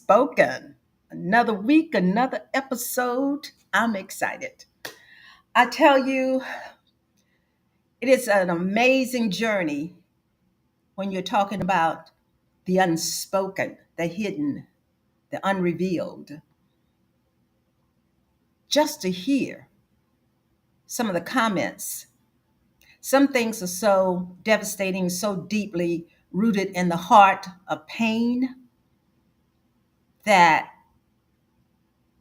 Unspoken. Another week, another episode. I'm excited. I tell you, it is an amazing journey when you're talking about the unspoken, the hidden, the unrevealed. Just to hear some of the comments. Some things are so devastating, so deeply rooted in the heart of pain that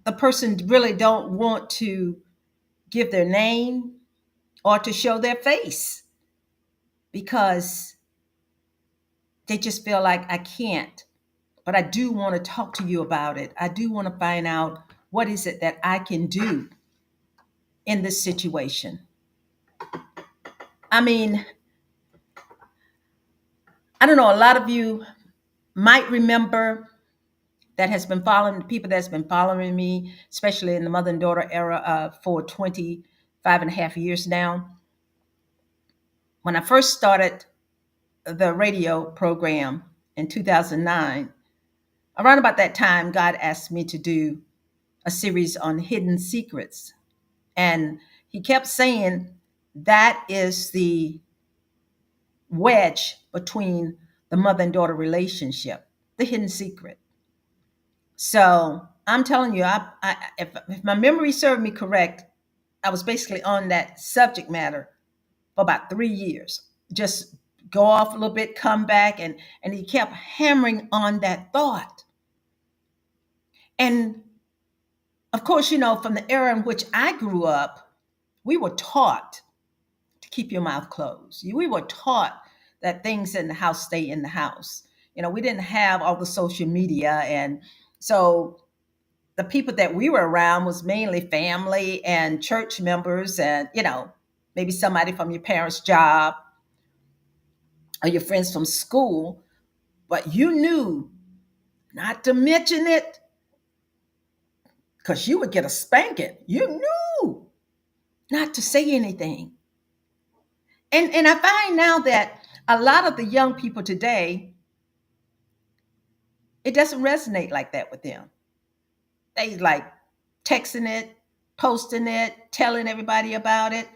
the person really don't want to give their name or to show their face because they just feel like I can't. But I do want to talk to you about it. I do want to find out what is it that I can do in this situation. I mean, I don't know, a lot of you might remember that has been following people that's been following me, especially in the mother and daughter era for 25 and a half years now. When I first started the radio program in 2009, around about that time, God asked me to do a series on hidden secrets. And he kept saying that is the wedge between the mother and daughter relationship, the hidden secret. So I'm telling you, if my memory served me correct, I was basically on that subject matter for about 3 years. Just go off a little bit, come back, and he kept hammering on that thought. And of course, from the era in which I grew up, we were taught to keep your mouth closed. We were taught that things in the house stay in the house. We didn't have all the social media. And so the people that we were around was mainly family and church members and, maybe somebody from your parents' job or your friends from school. But you knew not to mention it because you would get a spanking. You knew not to say anything. And I find now that a lot of the young people today, it doesn't resonate like that with them. They like texting it, posting it, telling everybody about it.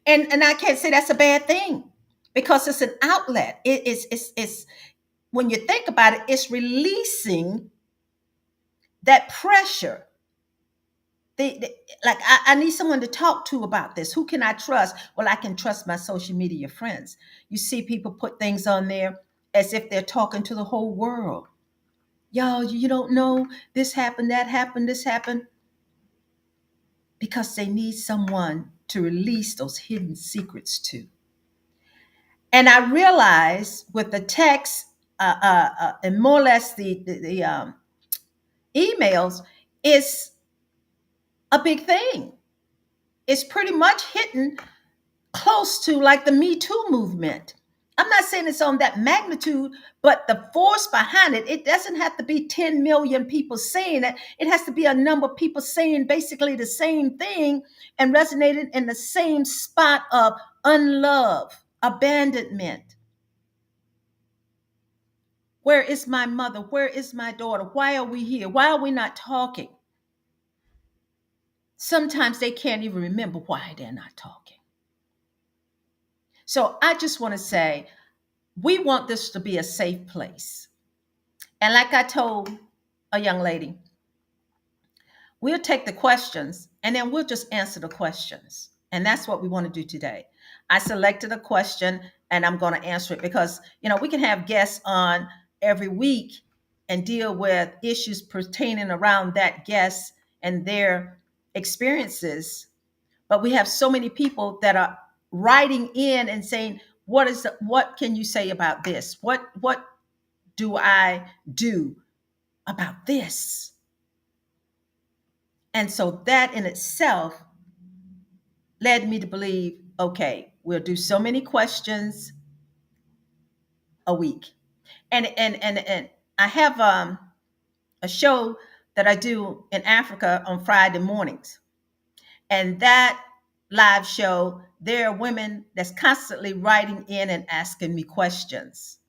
And I can't say that's a bad thing because it's an outlet. It's when you think about it, it's releasing that pressure. Like I need someone to talk to about this. Who can I trust? Well, I can trust my social media friends. You see people put things on there as if they're talking to the whole world. Yo, you don't know this happened, that happened, this happened, because they need someone to release those hidden secrets to. And I realized with the text and more or less the emails is a big thing. It's pretty much hitting close to like the Me Too movement. I'm not saying it's on that magnitude, but the force behind it, it doesn't have to be 10 million people saying it. It has to be a number of people saying basically the same thing and resonating in the same spot of unlove, abandonment. Where is my mother? Where is my daughter? Why are we here? Why are we not talking? Sometimes they can't even remember why they're not talking. So I just want to say, we want this to be a safe place. And like I told a young lady, we'll take the questions and then we'll just answer the questions. And that's what we want to do today. I selected a question and I'm going to answer it because, we can have guests on every week and deal with issues pertaining around that guest and their experiences. But we have so many people that are writing in and saying, what can you say about this? What do I do about this? And so that in itself led me to believe, okay, we'll do so many questions a week. And I have a show that I do in Africa on Friday mornings. And that live show, there are women that's constantly writing in and asking me questions.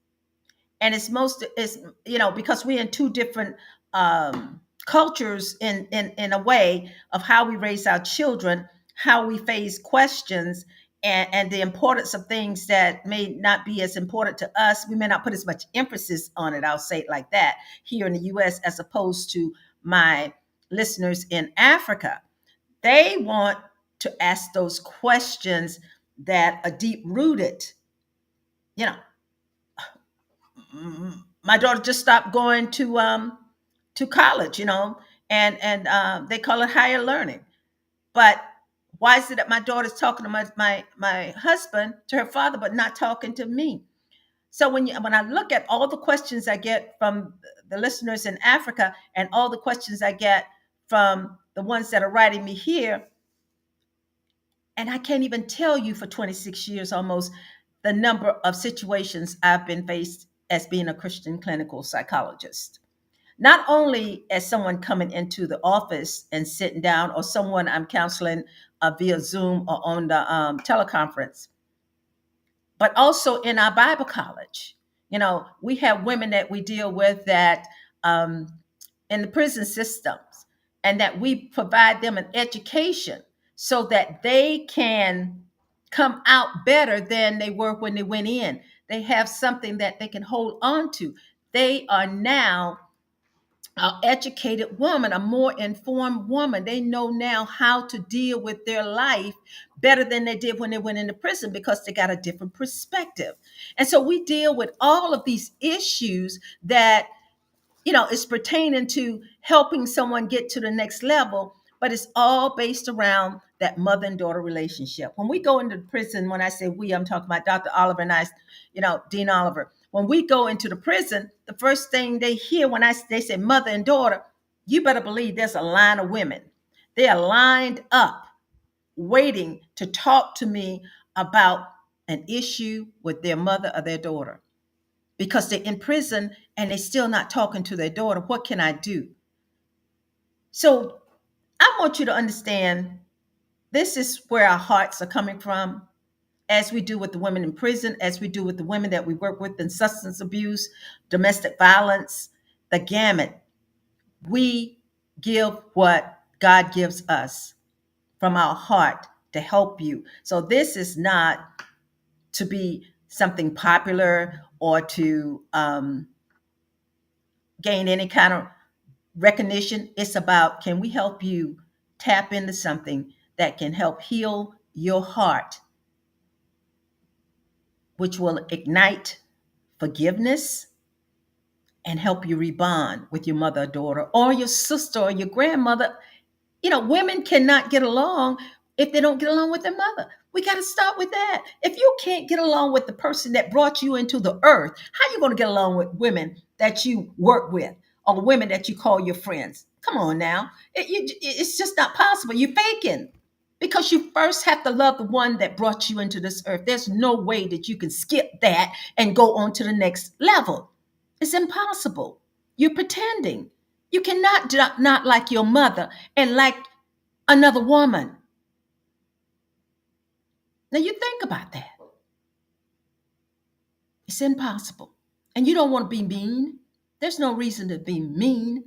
And it's because we're in two different cultures in a way of how we raise our children, how we face questions, and the importance of things that may not be as important to us. We may not put as much emphasis on it, I'll say it like that, here in the US, as opposed to my listeners in Africa. They want to ask those questions that are deep rooted. You know, my daughter just stopped going to college, and they call it higher learning. But why is it that my daughter's talking to my husband, to her father, but not talking to me? So when I look at all the questions I get from the listeners in Africa and all the questions I get from the ones that are writing me here, and I can't even tell you for 26 years almost the number of situations I've been faced as being a Christian clinical psychologist. Not only as someone coming into the office and sitting down, or someone I'm counseling via Zoom or on the teleconference, but also in our Bible college. We have women that we deal with that um, in the prison systems, and that we provide them an education so that they can come out better than they were when they went in. They have something that they can hold on to. They are now educated woman, a more informed woman. They know now how to deal with their life better than they did when they went into prison, because they got a different perspective. And so we deal with all of these issues that is pertaining to helping someone get to the next level, but it's all based around that mother and daughter relationship. When we go into prison, when I say we, I'm talking about Dr. Oliver and I, Dean Oliver. When we go into the prison, the first thing they hear when they say mother and daughter, you better believe there's a line of women. They are lined up waiting to talk to me about an issue with their mother or their daughter, because they're in prison and they're still not talking to their daughter. What can I do? So I want you to understand, this is where our hearts are coming from, as we do with the women in prison, as we do with the women that we work with in substance abuse, domestic violence, the gamut. We give what God gives us from our heart to help you. So this is not to be something popular or to gain any kind of recognition. It's about, can we help you tap into something that can help heal your heart, which will ignite forgiveness and help you rebond with your mother or daughter or your sister or your grandmother. Women cannot get along if they don't get along with their mother. We got to start with that. If you can't get along with the person that brought you into the earth, how are you going to get along with women that you work with or women that you call your friends? Come on now. It's just not possible. You're faking, because you first have to love the one that brought you into this earth. There's no way that you can skip that and go on to the next level. It's impossible. You're pretending. You cannot not like your mother and like another woman. Now you think about that. It's impossible. And you don't want to be mean. There's no reason to be mean.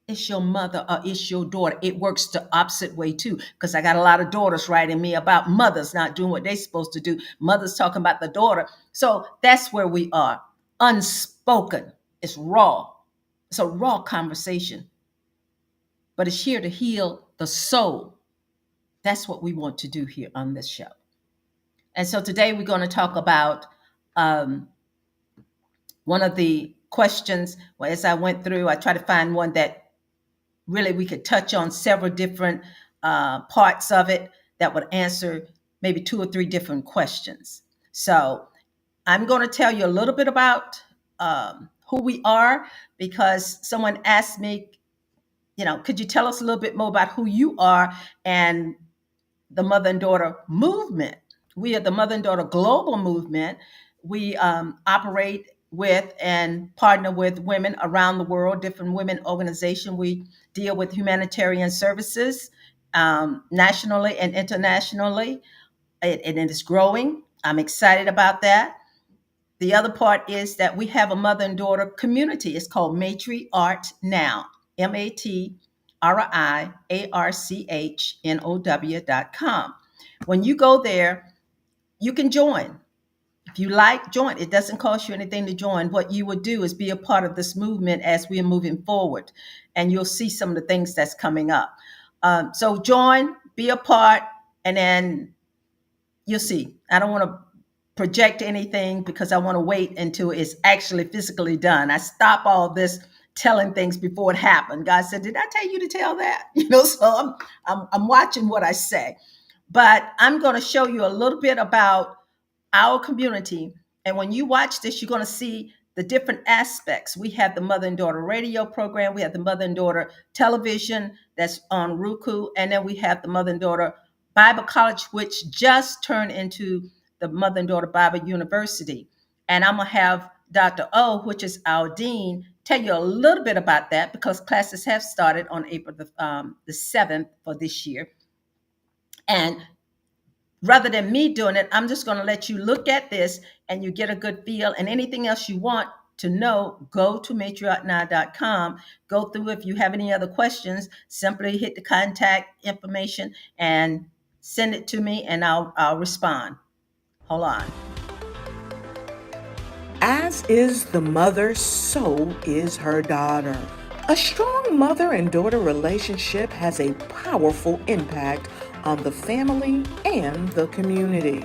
It's your mother or it's your daughter. It works the opposite way too, because I got a lot of daughters writing me about mothers not doing what they're supposed to do. Mothers talking about the daughter. So that's where we are. Unspoken. It's raw. It's a raw conversation, but it's here to heal the soul. That's what we want to do here on this show. And so today we're going to talk about um, one of the questions. Well, as I went through, I tried to find one that really we could touch on several different parts of it that would answer maybe two or three different questions. So I'm going to tell you a little bit about who we are, because someone asked me, could you tell us a little bit more about who you are and the mother and daughter movement? We are the Mother and Daughter Global Movement. We operate with and partner with women around the world, different women organizations. We deal with humanitarian services nationally and internationally, and it is growing. I'm excited about that. The other part is that we have a mother and daughter community. It's called Matriarch Now. MatriarchNow.com. When you go there, you can join. If you like, join. It doesn't cost you anything to join. What you would do is be a part of this movement as we are moving forward, and you'll see some of the things that's coming up. So join, be a part, and then you'll see. I don't want to project anything because I want to wait until it's actually physically done. I stop all this telling things before it happened. God said, "Did I tell you to tell that?" So I'm watching what I say. But I'm going to show you a little bit about our community. And when you watch this, you're going to see the different aspects. We have the mother and daughter radio program. We have the mother and daughter television that's on Roku. And then we have the mother and daughter Bible College, which just turned into the mother and daughter Bible University. And I'm going to have Dr. O, which is our dean, tell you a little bit about that because classes have started on April the 7th for this year. And rather than me doing it, I'm just going to let you look at this and you get a good feel. And anything else you want to know, go to matriarchnow.com. Go through. If you have any other questions, simply hit the contact information and send it to me and I'll respond. Hold on. As is the mother, so is her daughter. A strong mother and daughter relationship has a powerful impact on the family and the community.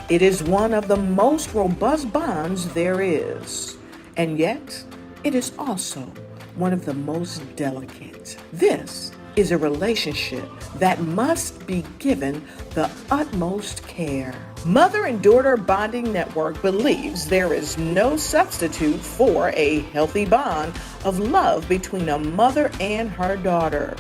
It is one of the most robust bonds there is, and yet it is also one of the most delicate. This is a relationship that must be given the utmost care. Mother and Daughter Bonding Network believes there is no substitute for a healthy bond of love between a mother and her daughter.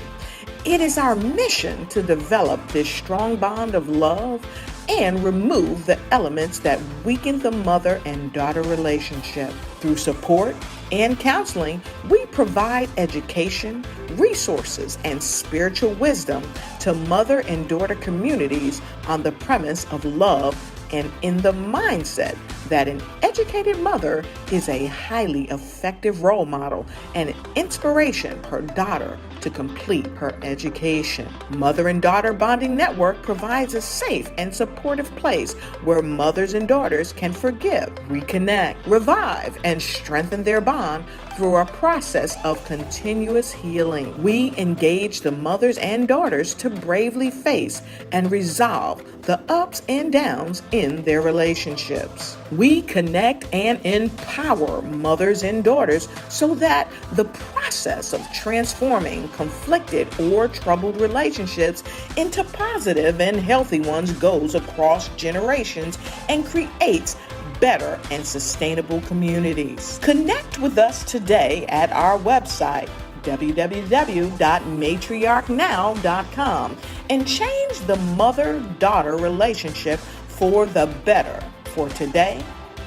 It is our mission to develop this strong bond of love and remove the elements that weaken the mother and daughter relationship. Through support and counseling, we provide education, resources, and spiritual wisdom to mother and daughter communities on the premise of love and in the mindset that an educated mother is a highly effective role model and an inspiration for her daughter to complete her education. Mother and Daughter Bonding Network provides a safe and supportive place where mothers and daughters can forgive, reconnect, revive, and strengthen their bond through a process of continuous healing. We engage the mothers and daughters to bravely face and resolve the ups and downs in their relationships. We connect and empower mothers and daughters so that the process of transforming conflicted or troubled relationships into positive and healthy ones goes across generations and creates better and sustainable communities. Connect with us today at our website, www.matriarchnow.com, and change the mother-daughter relationship for the better for today,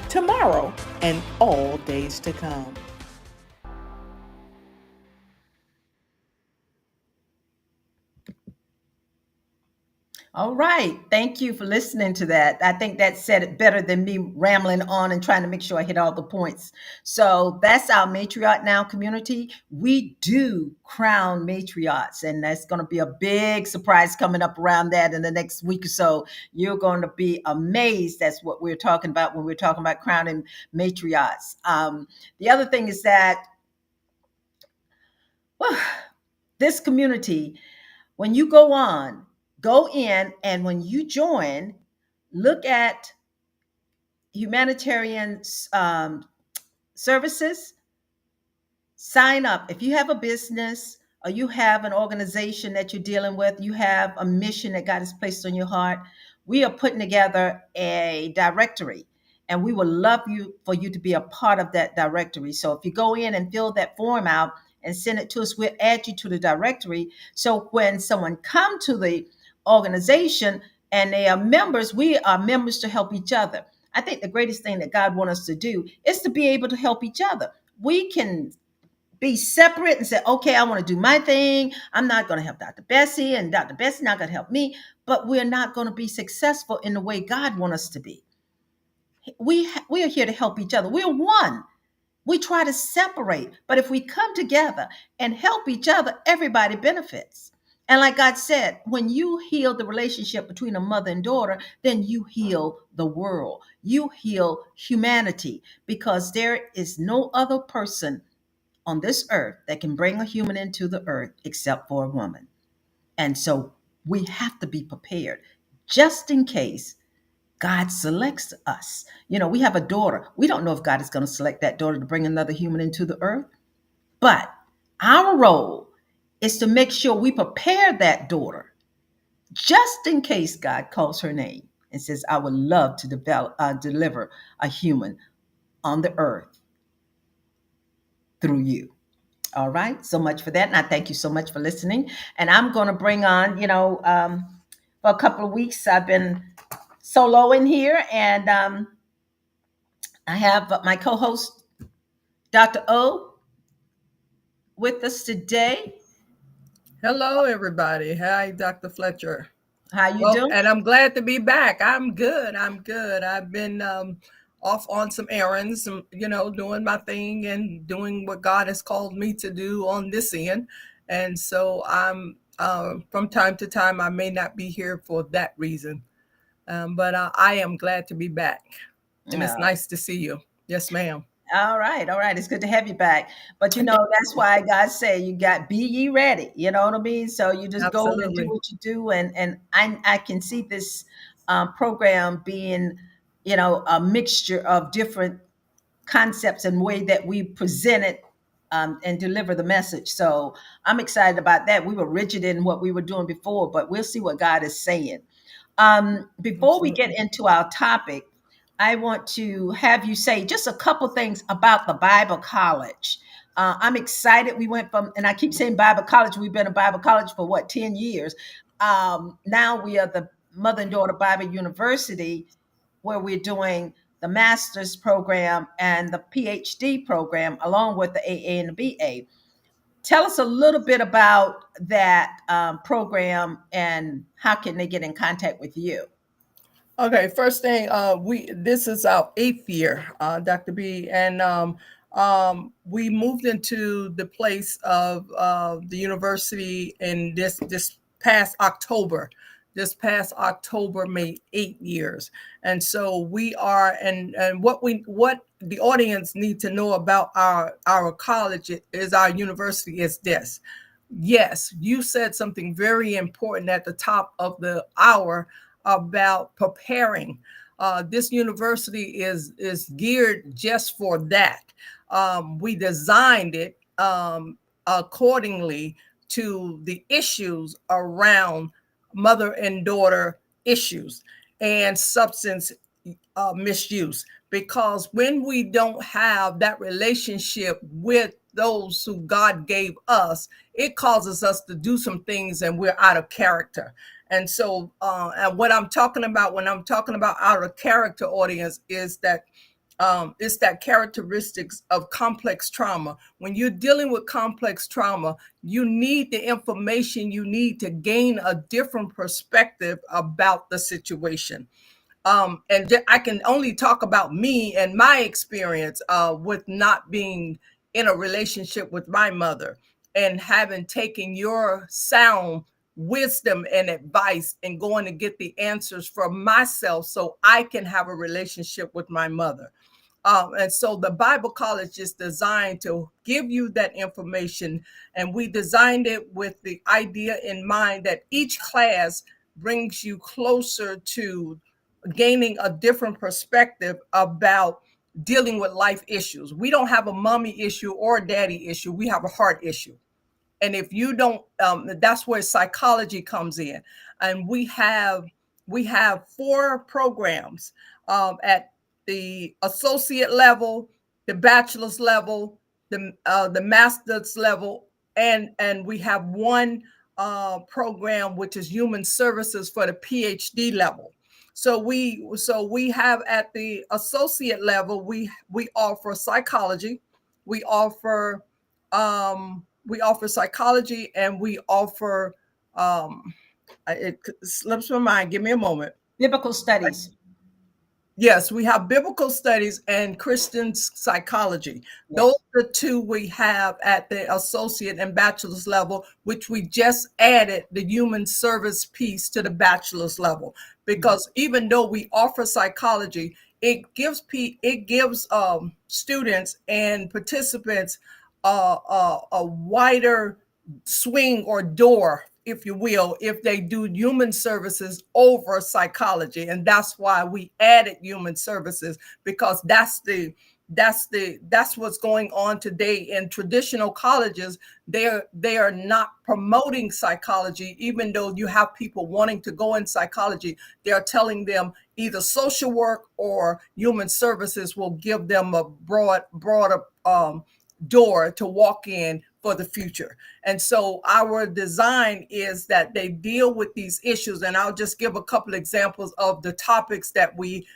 tomorrow, and all days to come. All right. Thank you for listening to that. I think that said it better than me rambling on and trying to make sure I hit all the points. So that's our Matriarch Now community. We do crown matriarchs, and that's going to be a big surprise coming up around that in the next week or so. You're going to be amazed. That's what we're talking about when we're talking about crowning matriarchs. The other thing is that this community, when you go in, and when you join, look at humanitarian services. Sign up. If you have a business or you have an organization that you're dealing with, you have a mission that God has placed on your heart, we are putting together a directory, and we would love for you to be a part of that directory. So if you go in and fill that form out and send it to us, we'll add you to the directory. So when someone come to the organization and they are members, we are members to help each other. I think the greatest thing that God wants us to do is to be able to help each other. We can be separate and say, okay, I want to do my thing. I'm not going to help Dr. Bessie, and Dr. Bessie not going to help me, but we're not going to be successful in the way God wants us to be. We are here to help each other. We're one. We try to separate, but if we come together and help each other, everybody benefits. And like God said, when you heal the relationship between a mother and daughter, then you heal the world. You heal humanity because there is no other person on this earth that can bring a human into the earth except for a woman. And so we have to be prepared just in case God selects us. We have a daughter. We don't know if God is going to select that daughter to bring another human into the earth, but our role is to make sure we prepare that daughter just in case God calls her name and says, I would love to deliver a human on the earth through you. All right. So much for that. And I thank you so much for listening. And I'm going to bring on, for a couple of weeks, I've been solo in here. And I have my co host, Dr. O, with us today. Hello, everybody. Hi, Dr. Fletcher. How you Well, doing? and I'm glad to be back. I'm good. I'm good. I've been off on some errands, doing my thing and doing what God has called me to do on this end. And so I'm, from time to time, I may not be here for that reason. But I am glad to be back. And it's Oh, nice to see you. Yes, ma'am. all right, all right. It's good to have you back. But that's why God say you got be ye ready. You know what I mean? So you just go and do Absolutely. what you do, and I can see this program being, a mixture of different concepts and way that we present it and deliver the message. So I'm excited about that. We were rigid in what we were doing before, but we'll see what God is saying. Before we get Absolutely. into our topic, I want to have you say just a couple things about the Bible College. I'm excited. We went from, and I keep saying Bible College, we've been a Bible College for what, 10 years. Now we are the Mother and Daughter Bible University, where we're doing the master's program and the PhD program, along with the AA and the BA. Tell us a little bit about that program and how can they get in contact with you? Okay, first thing, we this is our eighth year, Dr. B, and we moved into the place of the university in this past October. This past October made 8 years, and so we are, and what the audience need to know about our college is our university is this. Yes, you said something very important at the top of the hour about preparing. This university is geared just for that. We designed it accordingly to the issues around mother and daughter issues and substance misuse. Because when we don't have that relationship with those who God gave us, it causes us to do some things and we're out of character. And so, and what I'm talking about when I'm talking about out of character audience is that it's that characteristics of complex trauma. When you're dealing with complex trauma, you need the information you need to gain a different perspective about the situation. I can only talk about me and my experience with not being in a relationship with my mother and having taken your sound wisdom and advice and going to get the answers for myself so I can have a relationship with my mother. And so the Bible College is designed to give you that information. And we designed it with the idea in mind that each class brings you closer to gaining a different perspective about dealing with life issues. We don't have a mommy issue or a daddy issue. We have a heart issue. And if you don't, that's where psychology comes in. And we have 4 programs at the associate level, the bachelor's level, the master's level, and we have one program which is human services for the PhD level. So we have at the associate level we offer psychology, we offer psychology, and we offer it slips my mind. Give me a moment. Biblical studies. Yes, we have biblical studies and Christian psychology. Those Yes. are the two we have at the associate and bachelor's level, which we just added the human service piece to the bachelor's level. Mhm. Because even though we offer psychology, it gives students and participants a wider swing or door, if you will, if they do human services over psychology. And that's why we added human services, because that's what's going on today in traditional colleges. They are not promoting psychology, even though you have people wanting to go in psychology. They are telling them either social work or human services will give them a broader door to walk in for the future. And so our design is that they deal with these issues. And I'll just give a couple examples of the topics that we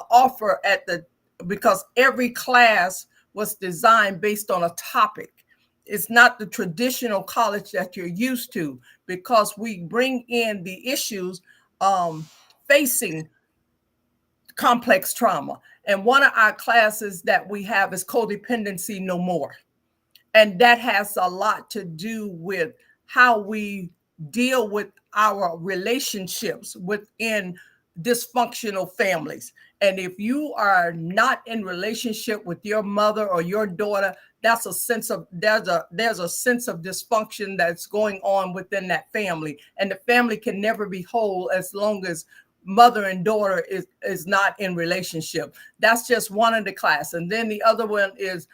offer at the, because every class was designed based on a topic. It's not the traditional college that you're used to, because we bring in the issues facing complex trauma. And one of our classes that we have is Codependency No More. And that has a lot to do with how we deal with our relationships within dysfunctional families. And if you are not in relationship with your mother or your daughter, that's a sense of there's a sense of dysfunction that's going on within that family. And the family can never be whole as long as mother and daughter is not in relationship. That's just one of the class. And then the other one is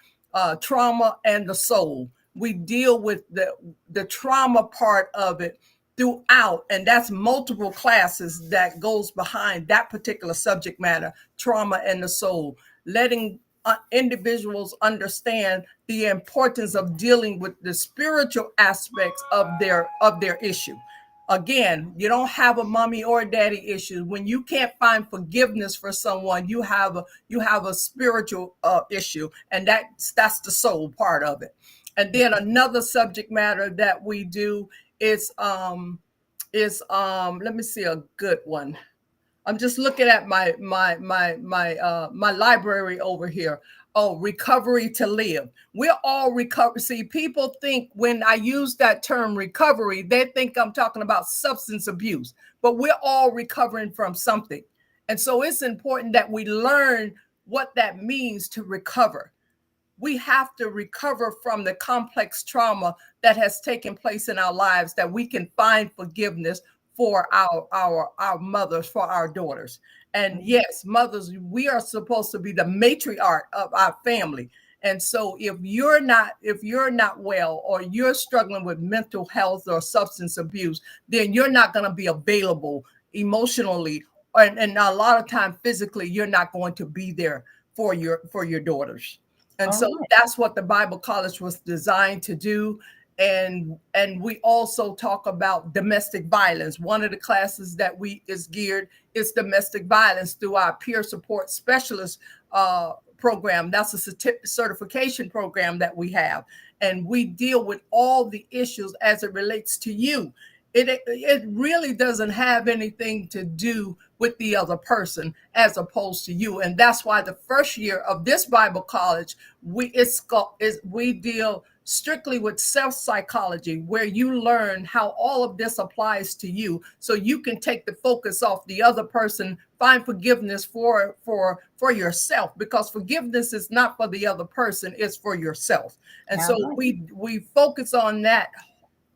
trauma and the soul. We deal with the trauma part of it throughout, and that's multiple classes that goes behind that particular subject matter, trauma and the soul, letting individuals understand the importance of dealing with the spiritual aspects of their issue. Again, you don't have a mommy or daddy issue. When you can't find forgiveness for someone, you have a spiritual issue, and that's the soul part of it. And then another subject matter that we do is let me see a good one. I'm just looking at my library over here. Oh, recovery to live. We're all recover. See, people think when I use that term recovery, they think I'm talking about substance abuse, but we're all recovering from something. And so it's important that we learn what that means to recover. We have to recover from the complex trauma that has taken place in our lives, that we can find forgiveness for our mothers, for our daughters. And yes, mothers, we are supposed to be the matriarch of our family. And so if you're not well, or you're struggling with mental health or substance abuse, then you're not going to be available emotionally, and a lot of time physically you're not going to be there for your daughters. And All so right. that's what the Bible College was designed to do. And we also talk about domestic violence. One of the classes that we is geared is domestic violence through our peer support specialist program. That's a certification program that we have, and we deal with all the issues as it relates to you. It really doesn't have anything to do with the other person as opposed to you. And that's why the first year of this Bible college, we deal strictly with self psychology, where you learn how all of this applies to you, so you can take the focus off the other person, find forgiveness for yourself, because forgiveness is not for the other person, it's for yourself. And All so right. we focus on that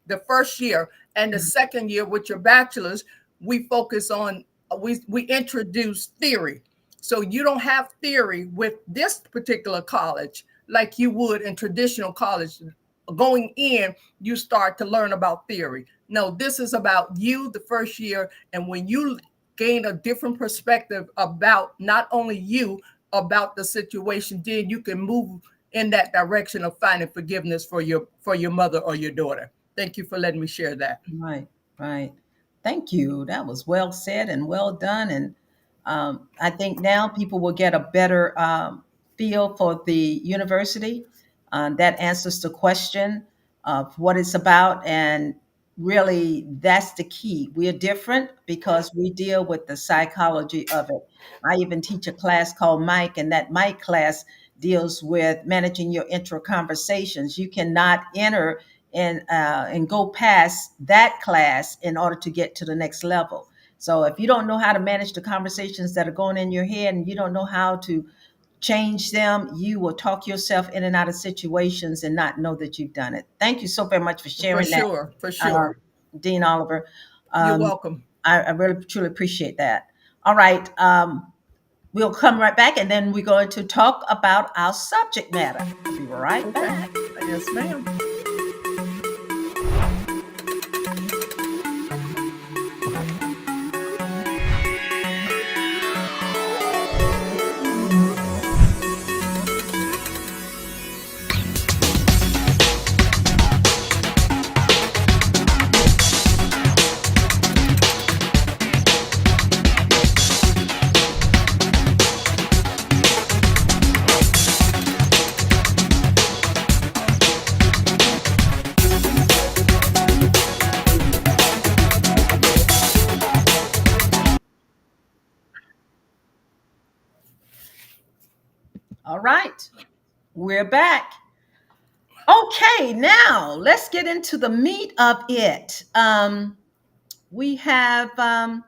the first year. And the Mhm. second year with your bachelor's, we focus on we introduce theory. So you don't have theory with this particular college like you would in traditional college. Going in, you start to learn about theory. No, this is about you the first year. And when you gain a different perspective about not only you, about the situation, then you can move in that direction of finding forgiveness for your mother or your daughter. Thank you for letting me share that. Right, right. Thank you. That was well said and well done. And I think now people will get a better feel for the university that answers the question of what it's about. And really, that's the key. We're different because we deal with the psychology of it. I even teach a class called Mike, and that Mike class deals with managing your intra conversations. You cannot enter and go past that class in order to get to the next level. So if you don't know how to manage the conversations that are going in your head, and you don't know how to change them, you will talk yourself in and out of situations and not know that you've done it. Thank you so very much for For sharing that, sure, for uh, sure. Dean Oliver. You're Um, welcome. I really truly appreciate that. All right, we'll come right back, and then we're going to talk about our subject matter. I'll be right Okay. back. Yes, ma'am. All right, we're back. Okay, now let's get into the meat of it. We have um,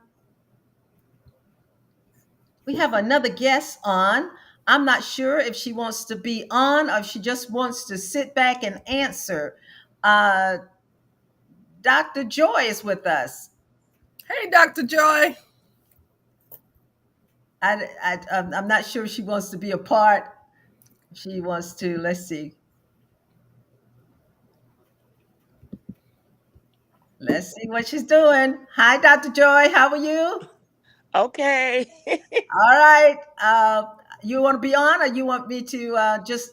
we have another guest on. I'm not sure if she wants to be on or if she just wants to sit back and answer. Uh, Dr. Joy is with us. Hey, Dr. Joy. I'm not sure if she wants to be a part. She wants to, let's see. Let's see what she's doing. Hi, Dr. Joy. How are you? Okay. All right. You want to be on or you want me to just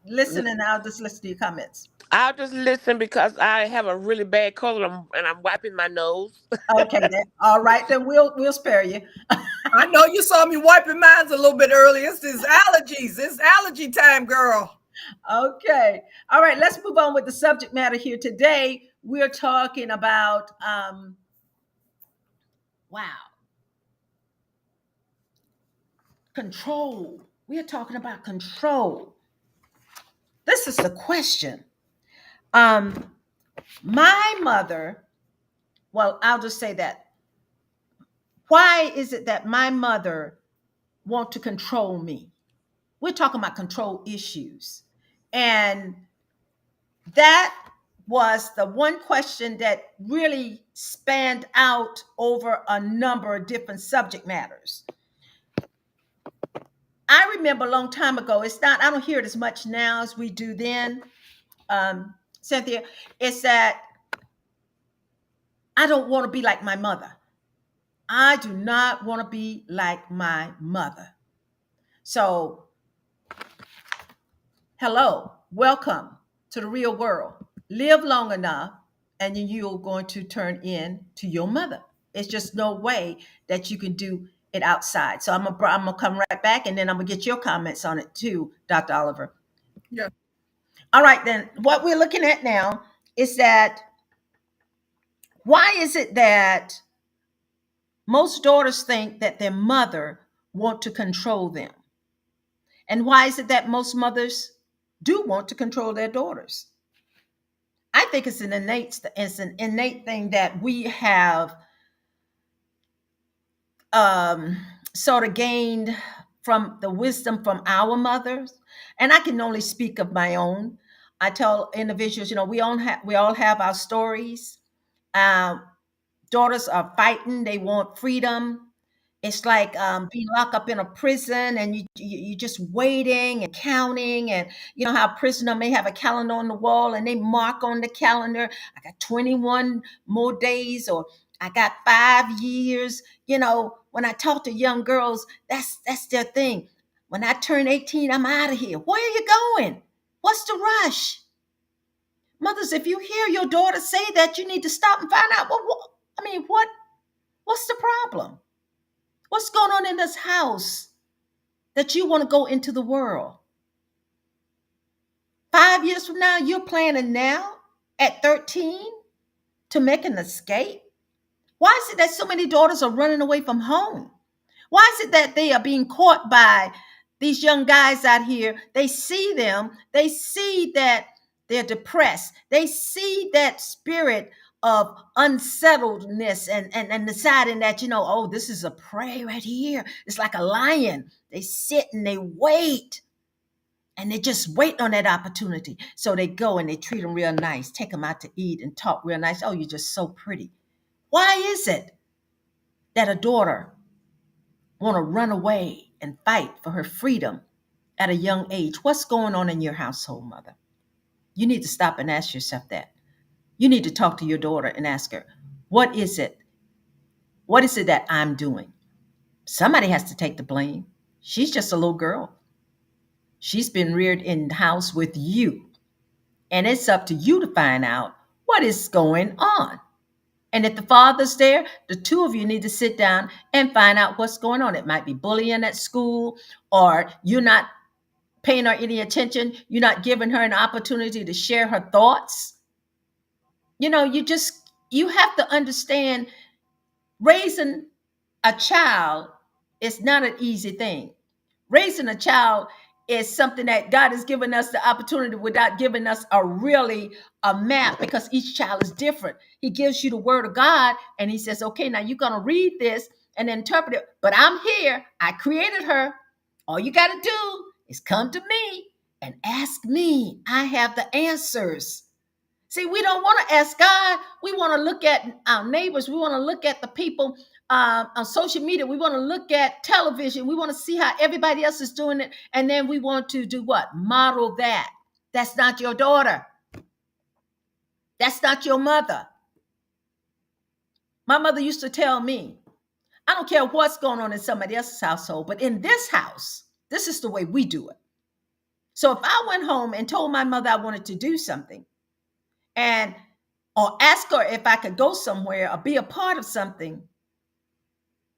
listen and I'll just listen to your comments? I'll just listen because I have a really bad cold and I'm wiping my nose. Okay, then. All right, then we'll spare you. I know you saw me wiping mine a little bit earlier. It's allergies. It's allergy time, girl. Okay. All right, let's move on with the subject matter here. Today, we're talking about wow, control. We are talking about control. This is the question. Um, my mother, well, I'll just say that. Why is it that my mother want to control me? We're talking about control issues. And that was the one question that really spanned out over a number of different subject matters. I remember a long time ago, it's not, I don't hear it as much now as we do then, Cynthia, it's that I don't want to be like my mother. I do not want to be like my mother. So, hello, welcome to the real world. Live long enough, and then you're going to turn in to your mother. It's just no way that you can do it outside. So I'm gonna come right back, and then I'm gonna get your comments on it too, Dr. Oliver. Yeah. All right, then what we're looking at now is that why is it that most daughters think that their mother want to control them, and why is it that most mothers do want to control their daughters? I think it's an innate thing that we have um, sort of gained from the wisdom from our mothers, and I can only speak of my own. I tell individuals, we all have our stories. Uh, Daughters are fighting; they want freedom. It's like being locked up in a prison, and you're just waiting and counting. And you know how a prisoner may have a calendar on the wall, and they mark on the calendar, "I got 21 more days," or "I got 5 years." When I talk to young girls, that's their thing. When I turn 18, I'm out of here. Where are you going? What's the rush? Mothers, if you hear your daughter say that, you need to stop and find out. I mean, what's the problem? What's going on in this house that you want to go into the world? 5 years from now, you're planning now at 13 to make an escape? Why is it that so many daughters are running away from home? Why is it that they are being caught by these young guys out here? They see them, they see that they're depressed, they see that spirit of unsettledness and deciding that, oh, this is a prey right here. It's like a lion. They sit and they wait. And they just wait on that opportunity. So they go and they treat them real nice, take them out to eat and talk real nice. Oh, you're just so pretty. Why is it that a daughter want to run away and fight for her freedom at a young age? What's going on in your household, mother? You need to stop and ask yourself that. You need to talk to your daughter and ask her, what is it? What is it that I'm doing? Somebody has to take the blame. She's just a little girl. She's been reared in the house with you. And it's up to you to find out what is going on. And if the father's there, the two of you need to sit down and find out what's going on. It might be bullying at school, or you're not paying her any attention. You're not giving her an opportunity to share her thoughts. You have to understand, raising a child is not an easy thing. Raising a child is something that God has given us the opportunity without giving us a map, because each child is different. He gives you the word of God and he says, okay, now you're going to read this and interpret it. But I'm here. I created her. All you got to do is come to me and ask me. I have the answers. See, we don't want to ask God. We want to look at our neighbors. We want to look at the people on social media. We want to look at television. We want to see how everybody else is doing it. And then we want to do what? Model that. That's not your daughter. That's not your mother. My mother used to tell me, I don't care what's going on in somebody else's household, but in this house, this is the way we do it. So if I went home and told my mother I wanted to do something, and or ask her if I could go somewhere or be a part of something,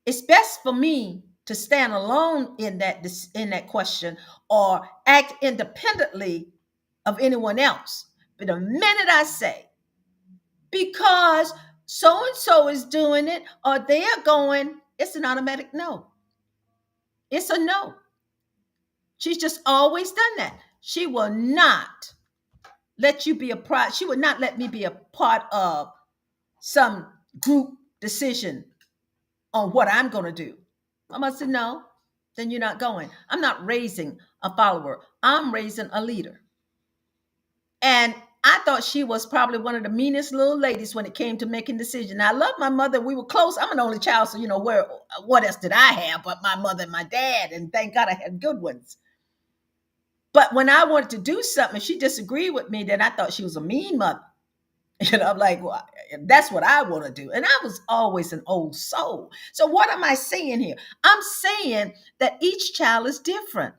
it's best for me to stand alone in that question, or act independently of anyone else. But the minute I say, because so and so is doing it or they're going, it's an automatic no. It's a no. She's just always done that. She will not let you be a part. She would not let me be a part of some group decision on what I'm going to do. I must say, no, then you're not going. I'm not raising a follower. I'm raising a leader. And I thought she was probably one of the meanest little ladies when it came to making decisions. I love my mother. We were close. I'm an only child, so what else did I have but my mother and my dad? And thank God I had good ones. But when I wanted to do something, she disagreed with me, then I thought she was a mean mother. I'm like, well, that's what I want to do. And I was always an old soul. So what am I saying here? I'm saying that each child is different.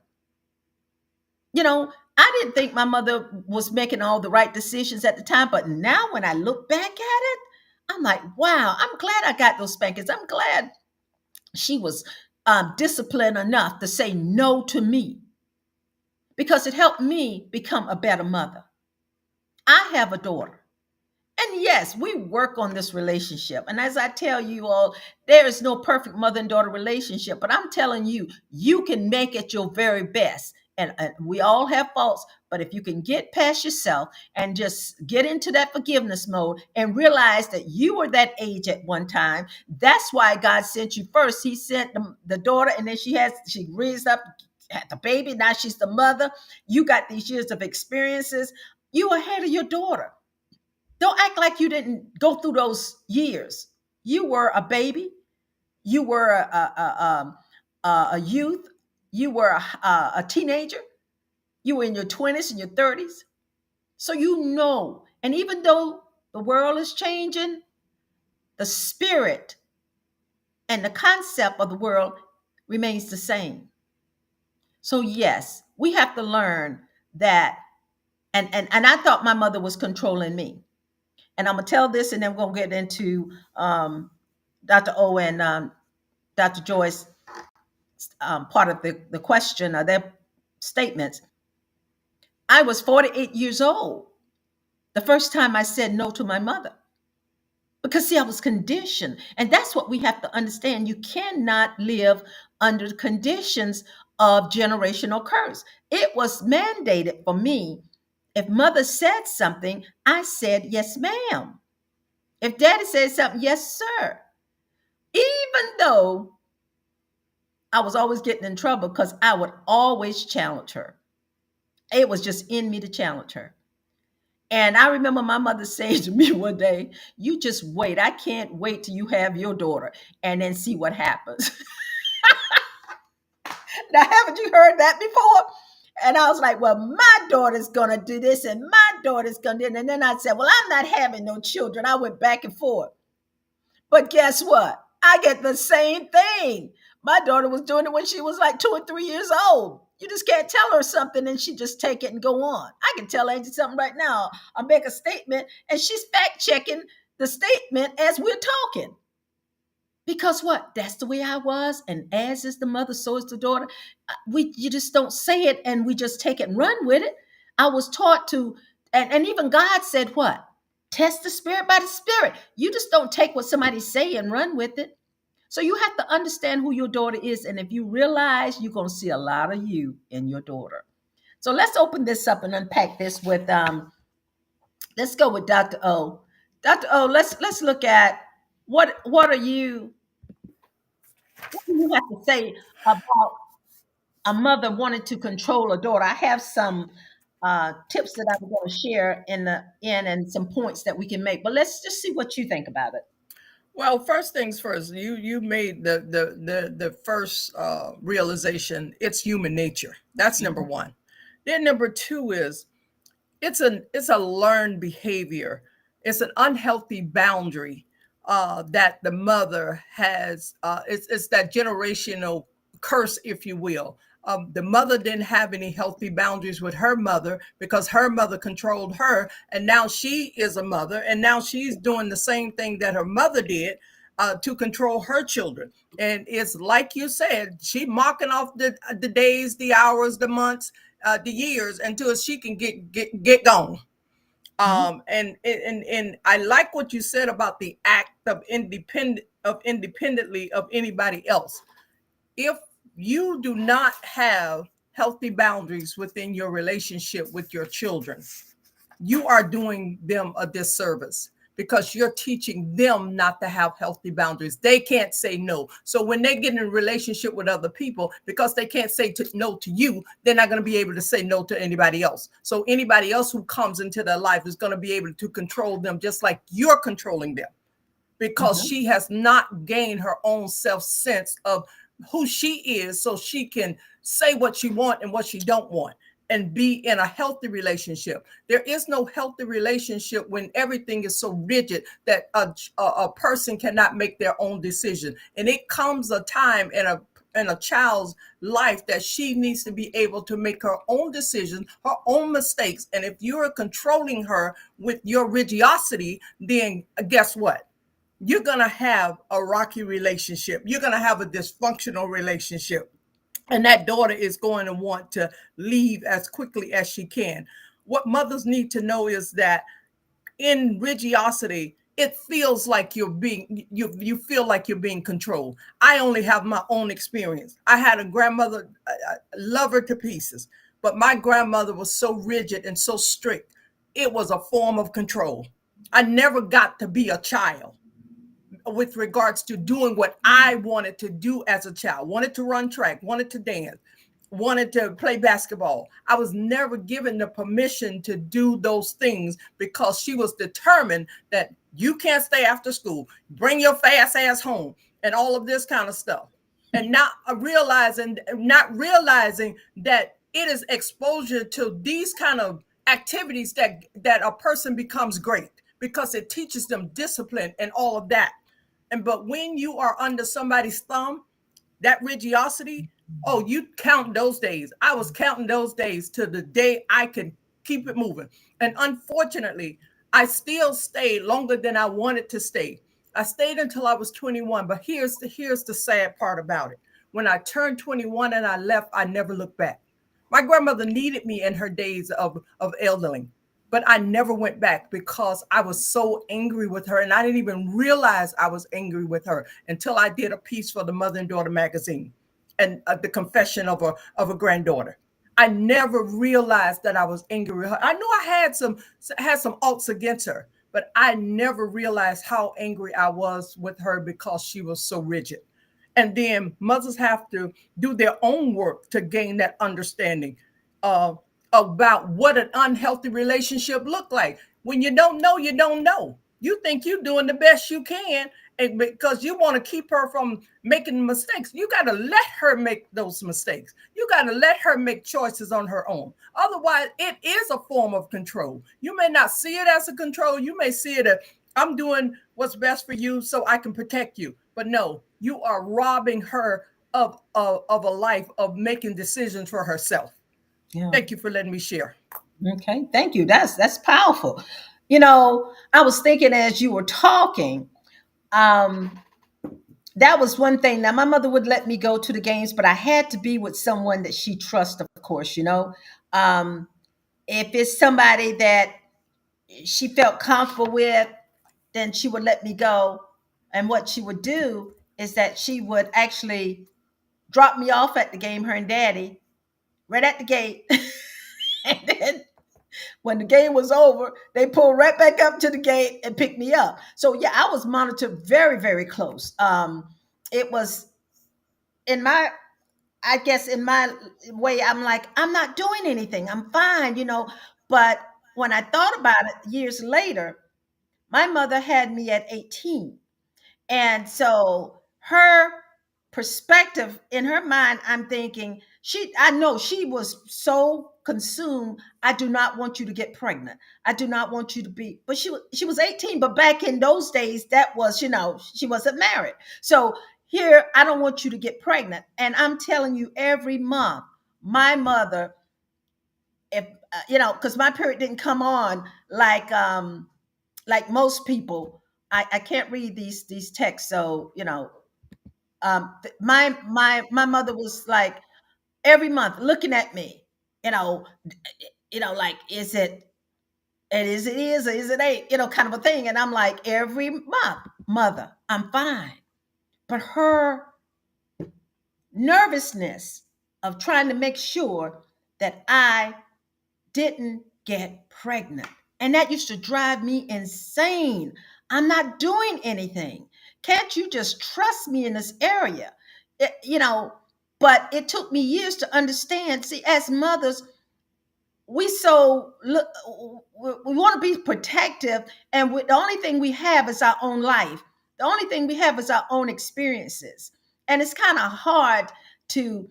I didn't think my mother was making all the right decisions at the time. But now when I look back at it, I'm like, wow, I'm glad I got those spankings. I'm glad she was disciplined enough to say no to me, because it helped me become a better mother. I have a daughter. And yes, we work on this relationship. And as I tell you all, there is no perfect mother and daughter relationship. But I'm telling you, you can make it your very best. And we all have faults. But if you can get past yourself and just get into that forgiveness mode and realize that you were that age at one time, that's why God sent you first. He sent the daughter, and then she raised up, had the baby. Now she's the mother. You got these years of experiences. You ahead of your daughter. Don't act like you didn't go through those years. You were a baby. You were a youth. You were a teenager. You were in your 20s and your 30s. So you know. And even though the world is changing, the spirit and the concept of the world remains the same. So yes, we have to learn that. And I thought my mother was controlling me. And I'm going to tell this, and then we're going to get into Dr. O and Dr. Joyce, part of the question or their statements. I was 48 years old the first time I said no to my mother. Because see, I was conditioned, and that's what we have to understand. You cannot live under the conditions of generational curse. It was mandated for me. If mother said something, I said yes ma'am. If daddy said something, yes sir. Even though I was always getting in trouble because I would always challenge her. It was just in me to challenge her. And I remember my mother saying to me one day, "You just wait. I can't wait till you have your daughter and then see what happens." Now, haven't you heard that before? And I was like, "Well, my daughter's going to do this and my daughter's going to do it." And then I said, "Well, I'm not having no children." I went back and forth. But guess what? I get the same thing. My daughter was doing it when she was like 2 or 3 years old. You just can't tell her something and she just take it and go on. I can tell Angie something right now. I'll make a statement and she's fact checking the statement as we're talking. Because what? That's the way I was. And as is the mother, so is the daughter. You just don't say it and we just take it and run with it. I was taught to, and even God said what? Test the spirit by the spirit. You just don't take what somebody say and run with it. So you have to understand who your daughter is. And if you realize, you're going to see a lot of you in your daughter. So let's open this up and unpack this with let's go with Dr. O. Dr. O, let's look at what are you what do you have to say about a mother wanting to control a daughter? I have some tips that I'm going to share in the end and some points that we can make. But let's just see what you think about it. Well, first things first, you made the first realization. It's human nature. That's number Mhm. one. Then number two is it's a learned behavior. It's an unhealthy boundary that the mother has. It's that generational curse, if you will. The mother didn't have any healthy boundaries with her mother because her mother controlled her, and now she is a mother, and now she's doing the same thing that her mother did to control her children. And it's like you said, she marking off the days, the hours, the months, the years until she can get gone. Mhm. And I like what you said about the act of independently of anybody else. If you do not have healthy boundaries within your relationship with your children, you are doing them a disservice because you're teaching them not to have healthy boundaries. They can't say no. So when they get in a relationship with other people, because they can't say no to you, they're not going to be able to say no to anybody else. So anybody else who comes into their life is going to be able to control them just like you're controlling them, because Mhm. she has not gained her own self sense of who she is, so she can say what she want and what she don't want and be in a healthy relationship. There is no healthy relationship when everything is so rigid that a person cannot make their own decision. And it comes a time in a child's life that she needs to be able to make her own decisions, her own mistakes. And if you're controlling her with your religiosity, then guess what? You're going to have a rocky relationship. You're going to have a dysfunctional relationship. And that daughter is going to want to leave as quickly as she can. What mothers need to know is that in religiosity, it feels like you feel like you're being controlled. I only have my own experience. I had a grandmother, I love her to pieces, but my grandmother was so rigid and so strict. It was a form of control. I never got to be a child with regards to doing what I wanted to do as a child. Wanted to run track, wanted to dance, wanted to play basketball. I was never given the permission to do those things because she was determined that you can't stay after school, bring your fast ass home, and all of this kind of stuff. And not realizing that it is exposure to these kind of activities that a person becomes great, because it teaches them discipline and all of that. And but when you are under somebody's thumb, that religiosity, oh, you count those days. I was counting those days to the day I could keep it moving. And unfortunately, I still stayed longer than I wanted to stay. I stayed until I was 21. But here's the sad part about it. When I turned 21 and I left, I never looked back. My grandmother needed me in her days of elderly. But I never went back because I was so angry with her, and I didn't even realize I was angry with her until I did a piece for the Mother and Daughter magazine, and the confession of a granddaughter. I never realized that I was angry with her. I knew I had some alts against her, but I never realized how angry I was with her because she was so rigid. And then mothers have to do their own work to gain that understanding uh, about what an unhealthy relationship look like. When you don't know, you don't know. You think you're doing the best you can, and because you want to keep her from making mistakes, you got to let her make those mistakes. You got to let her make choices on her own. Otherwise, it is a form of control. You may not see it as a control. You may see it as, I'm doing what's best for you so I can protect you. But no, you are robbing her of a life of making decisions for herself. Yeah. Thank you for letting me share. Okay. Thank you. That's powerful. I was thinking as you were talking, um, that was one thing. Now, my mother would let me go to the games, but I had to be with someone that she trusts, of course. Um, if it's somebody that she felt comfortable with, then she would let me go. And what she would do is that she would actually drop me off at the game, her and daddy, right at the gate. And then when the game was over, they pulled right back up to the gate and picked me up. So yeah, I was monitored very, very close. It was in my, I guess in my way, I'm like, I'm not doing anything. I'm fine. But when I thought about it years later, my mother had me at 18. And so her perspective in her mind, I'm thinking, I know she was so consumed. I do not want you to get pregnant. I do not want you to be, but she was 18, but back in those days, that was, she wasn't married. So here, I don't want you to get pregnant. And I'm telling you, every month, my mother, if, because my period didn't come on like most people. I can't read these texts, so my mother was like every month looking at me, you know, like is it, and is it is or is it ain't, kind of a thing. And I'm like every month, mother, I'm fine. But her nervousness of trying to make sure that I didn't get pregnant. And that used to drive me insane. I'm not doing anything. Can't you just trust me in this area? It- you know, but it took me years to understand. See, as mothers, we so look, we want to be protective, and the only thing we have is our own life. The only thing we have is our own experiences, and it's kind of hard to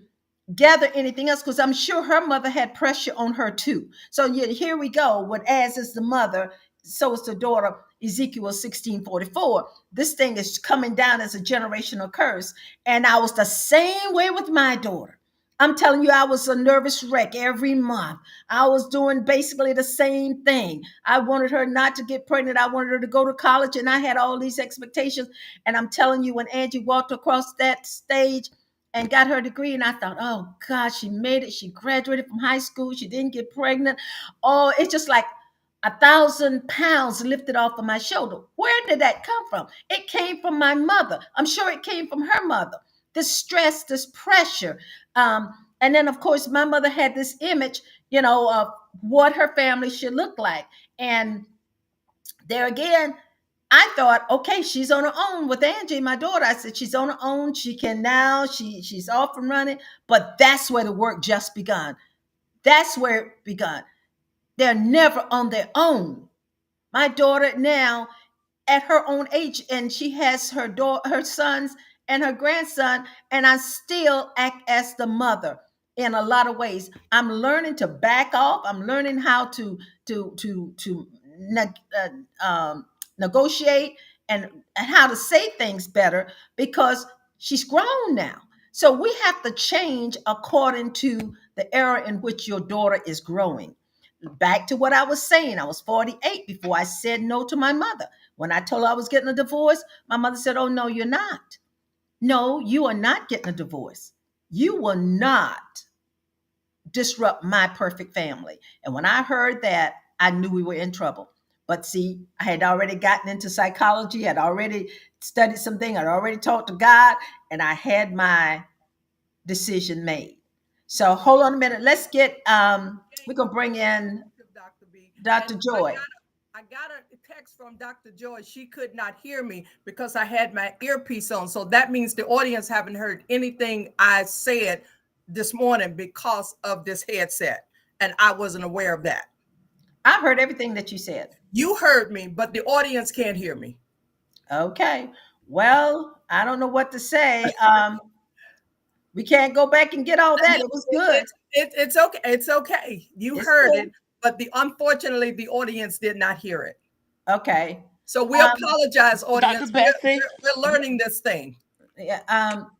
gather anything else because I'm sure her mother had pressure on her too. So yeah, here we go. What as is the mother, so is the daughter. Ezekiel 16:44. This thing is coming down as a generational curse, and I was the same way with my daughter. I'm telling you, I was a nervous wreck every month. I was doing basically the same thing. I wanted her not to get pregnant. I wanted her to go to college, and I had all these expectations. And I'm telling you, when Angie walked across that stage and got her degree, and I thought, oh God, she made it. She graduated from high school. She didn't get pregnant. Oh, it's just like 1,000 pounds lifted off of my shoulder. Where did that come from? It came from my mother. I'm sure it came from her mother. This stress, this pressure. And then, of course, my mother had this image, of what her family should look like. And there again, I thought, okay, she's on her own with Angie, my daughter. I said, she's on her own. She can now, she's off and running. But that's where the work just begun. That's where it begun. They're never on their own. My daughter now at her own age, and she has her sons and her grandson, and I still act as the mother in a lot of ways. I'm learning to back off. I'm learning how to negotiate, and how to say things better because she's grown now. So we have to change according to the era in which your daughter is growing. Back to what I was saying, I was 48 before I said no to my mother. When I told her I was getting a divorce, my mother said, oh, no, you're not. No, you are not getting a divorce. You will not disrupt my perfect family. And when I heard that, I knew we were in trouble. But see, I had already gotten into psychology, had already studied something, I'd already talked to God, and I had my decision made. So hold on a minute. Let's get we're gonna bring in Dr. B. And Dr. Joy. I got a text from Dr. Joy. She could not hear me because I had my earpiece on. So that means the audience haven't heard anything I said this morning because of this headset. And I wasn't aware of that. I've heard everything that you said. You heard me, but the audience can't hear me. Okay. Well, I don't know what to say. We can't go back and get all that. It was good. It's okay. It's okay. You It's heard cool. it, but the unfortunately the audience did not hear it. Okay. So we Um, apologize, Dr. audience. Bessie, We're learning this thing. yeah,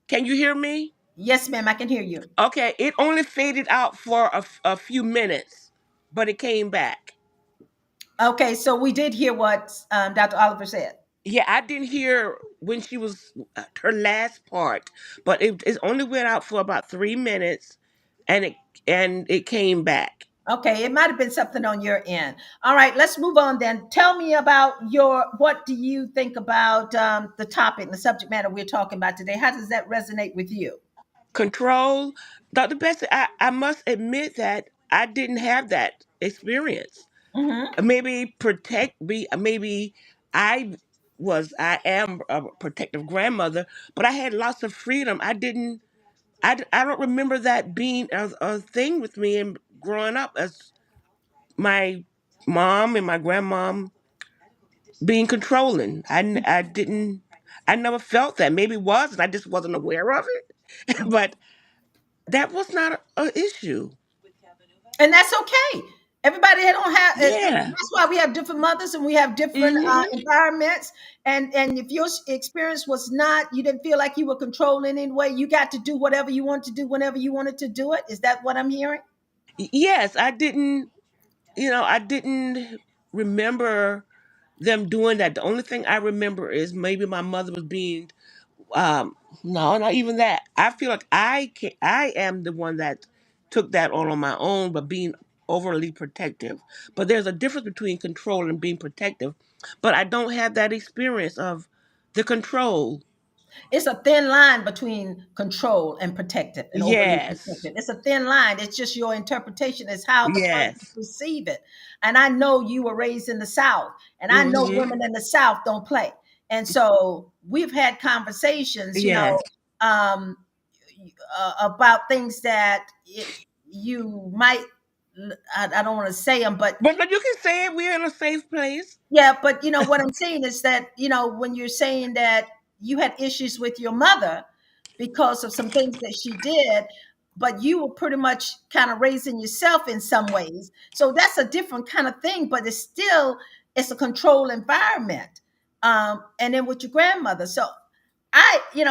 can you hear me? yes, ma'am, I can hear you. Okay, it only faded out for a few minutes, but it came back. Okay, so we did hear what Dr. Oliver said. Yeah, I didn't hear when she was her last part, but it only went out for about 3 minutes, and it came back. Okay, it might have been something on your end. All right, let's move on then. Tell me about what do you think about the topic, the subject matter we're talking about today? How does that resonate with you? Control, Dr. Bessie. I must admit that I didn't have that experience. Hmm. Maybe protect me. Maybe I am a protective grandmother, but I had lots of freedom. I don't remember that being a thing with me and growing up as my mom and my grandmom being controlling. I didn't, I never felt that. Maybe it was, and I just wasn't aware of it. But that was not a issue. And that's okay. Everybody don't have. Yeah. That's why we have different mothers and we have different Hmm. environments. And if your experience was not, you didn't feel like you were controlled in any way, you got to do whatever you want to do whenever you wanted to do it. Is that what I'm hearing? Yes, I didn't. I didn't remember them doing that. The only thing I remember is maybe my mother was being um no, not even that. I feel like I am the one that took that on my own, but being overly protective. But there's a difference between control and being protective. But I don't have that experience of the control. It's a thin line between control and protective and overly Yes. protective. It's a thin line. It's just your interpretation is how the person Yes. perceive it. And I know you were raised in the South, and I know Hmm. women in the South don't play. And so we've had conversations, Yes. um, about things that you might. I don't want to say them, but But you can say it. We're in a safe place. yeah, but what I'm saying is that, when you're saying that you had issues with your mother because of some things that she did, but you were pretty much kind of raising yourself in some ways. So that's a different kind of thing, but it's a controlled environment. And then with your grandmother. So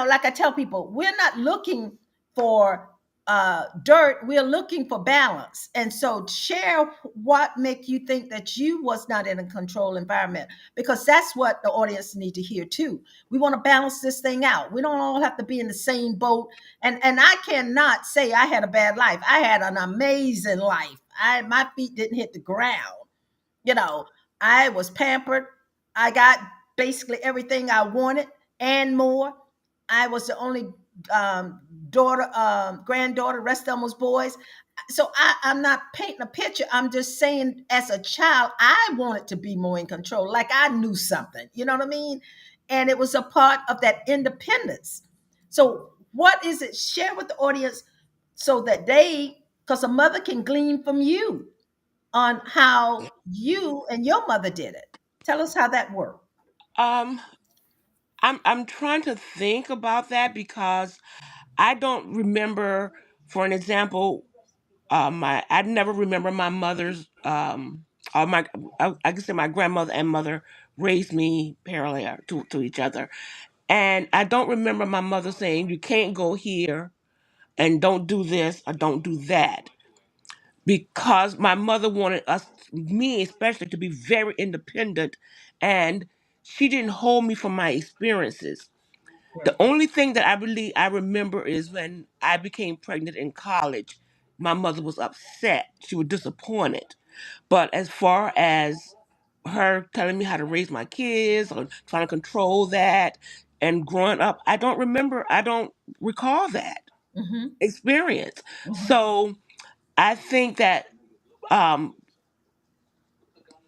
like I tell people, we're not looking for dirt. We're looking for balance. And so share what make you think that you was not in a controlled environment, because that's what the audience need to hear too. We want to balance this thing out. We don't all have to be in the same boat. And I cannot say I had a bad life. I had an amazing life. My feet didn't hit the ground. You know, I was pampered. I got basically everything I wanted and more. I was the only daughter, granddaughter. Rest of them was boys. So I'm not painting a picture. I'm just saying, as a child, I wanted to be more in control, like I knew something. You know what I mean? And it was a part of that independence. So, what is it? Share with the audience so that because a mother can glean from you on how you and your mother did it. Tell us how that worked. Um, I'm trying to think about that because I don't remember, for an example, my I never remember my mother's or I can say my grandmother and mother raised me parallel to each other, and I don't remember my mother saying you can't go here and don't do this or don't do that, because my mother wanted me especially, to be very independent, and she didn't hold me from my experiences. The only thing that I remember is when I became pregnant in college, my mother was upset. She was disappointed. But as far as her telling me how to raise my kids or trying to control that and growing up, I don't recall that Mm-hmm. experience. Mm-hmm. So I think that um,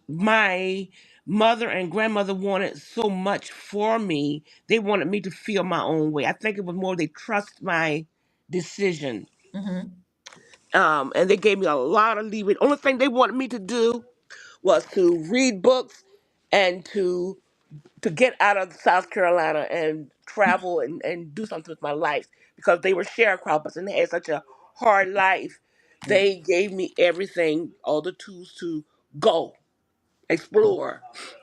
my mother and grandmother wanted so much for me. They wanted me to feel my own way. I think it was more they trust my decision. Mm-hmm. And they gave me a lot of leeway. The only thing they wanted me to do was to read books and to get out of South Carolina and travel and do something with my life because they were sharecroppers and they had such a hard life. Yeah. They gave me everything, all the tools to go explore.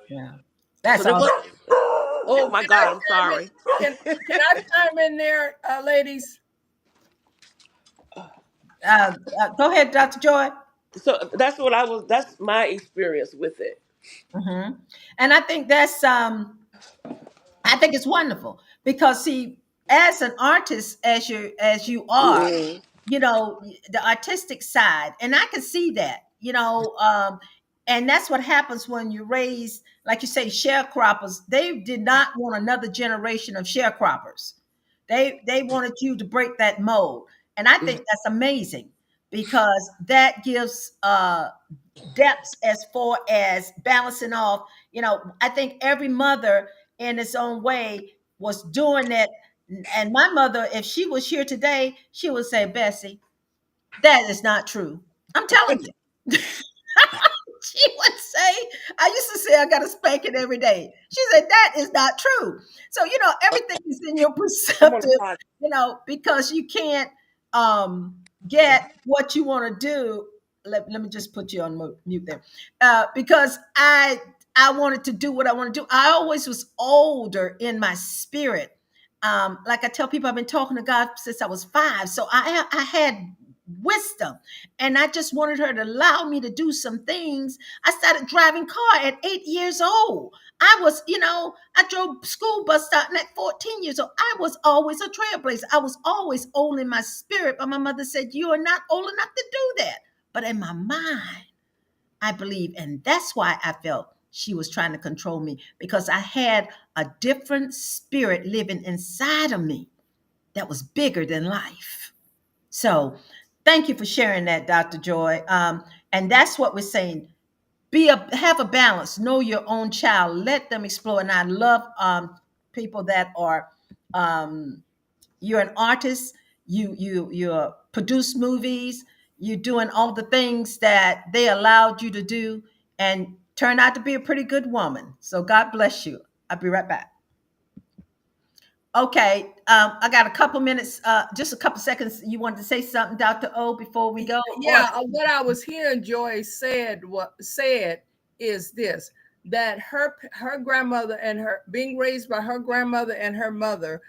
Yeah. So That's there awesome. was. Oh my Can I God, I'm chime in? sorry. Can I chime in there, ladies? Go ahead, Dr. Joy. So that's what I was. That's my experience with it. Hmm. And I think that's I think it's wonderful because see, as an artist, as you are, Mm-hmm. the artistic side, and I can see that, and that's what happens when you raise, like you say, sharecroppers. They did not want another generation of sharecroppers. They wanted you to break that mold, and I think that's amazing because that gives depths as far as balancing off. I think every mother in its own way was doing that. And my mother, if she was here today, she would say, Bessie, that is not true. I'm telling you. She would say, I used to say I got a spanking every day. She said, that is not true. So, everything is in your I'm on the perceptive, pod. because you can't get what you want to do. Let me just put you on mute there. Because I wanted to do what I want to do. I always was older in my spirit. Like I tell people, I've been talking to God since I was 5. So I had wisdom, and I just wanted her to allow me to do some things. I started driving car at 8 years old. I drove school bus starting at 14 years old. I was always a trailblazer. I was always old in my spirit, but my mother said, you are not old enough to do that. But in my mind, I believe, and that's why I felt she was trying to control me, because I had a different spirit living inside of me that was bigger than life. So thank you for sharing that, Dr. Joy. And that's what we're saying. Have a balance. Know your own child. Let them explore. And I love people that are you're an artist. You produce movies. You're doing all the things that they allowed you to do, and turn out to be a pretty good woman. So God bless you. I'll be right back. Okay, I got a couple minutes, just a couple seconds. You wanted to say something, Dr. O, before we go? Or Yeah, what I was hearing Joy said is this, that her grandmother and her being raised by her grandmother and her mother,